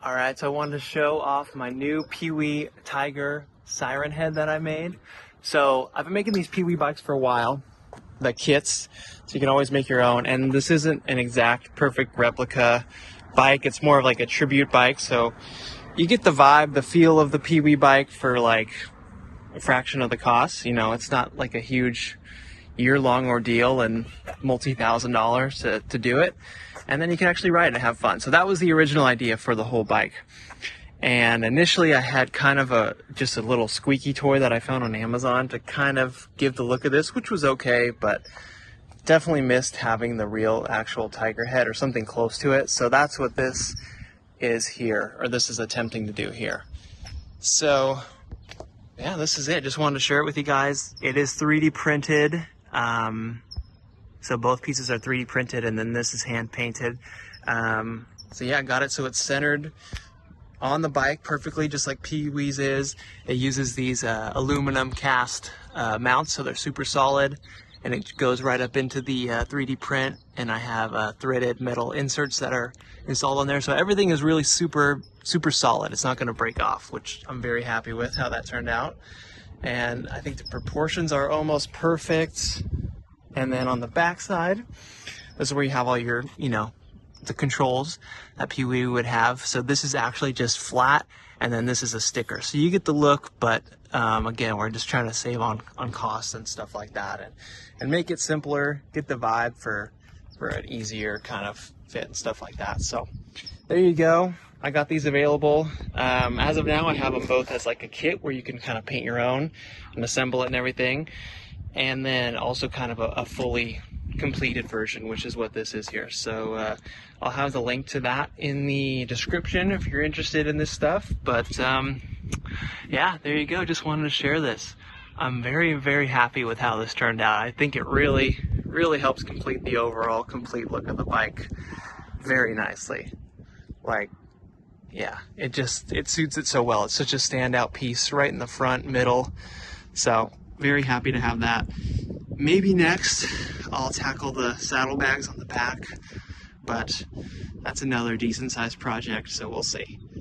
Alright, so I wanted to show off my new Pee-wee Tiger Siren head that I made. So I've been making these Pee-wee bikes for a while, the kits, so you can always make your own. And this isn't an exact perfect replica bike, it's more of like a tribute bike. So you get the vibe, the feel of the Pee-wee bike for like a fraction of the cost. You know, it's not like a huge year-long ordeal and multi-$1,000s to do it, and then you can actually ride it and have fun. So that was the original idea for the whole bike. And initially I had kind of just a little squeaky toy that I found on Amazon to kind of give the look of this, which was okay, but definitely missed having the real actual tiger head or something close to it. So that's what this is here, or this is attempting to do here. So yeah, this is it. Just wanted to share it with you guys. It is 3D printed. So both pieces are 3D printed, and then this is hand painted. So yeah, I got it so it's centered on the bike perfectly, just like Pee-wee's is. It uses these aluminum cast mounts, so they're super solid, and it goes right up into the 3D print. And I have threaded metal inserts that are installed on there, so everything is really super solid. It's not going to break off, which I'm very happy with how that turned out. And I think the proportions are almost perfect. And then on the back side, this is where you have all your, the controls that Pee-wee would have. So this is actually just flat, and then this is a sticker. So you get the look, but again, we're just trying to save on costs and stuff like that, and make it simpler, get the vibe for an easier kind of fit and stuff like that. So there you go. I got these available. As of now, I have them both as like a kit where you can kind of paint your own and assemble it and everything. And then also kind of a fully completed version, which is what this is here. So I'll have the link to that in the description if you're interested in this stuff. But yeah, there you go. Just wanted to share this. I'm very happy with how this turned out. I think it really helps complete the overall complete look of the bike very nicely. Like, yeah, it suits it so well. It's such a standout piece right in the front, middle. So very happy to have that. Maybe next I'll tackle the saddlebags on the back, but that's another decent sized project, so we'll see.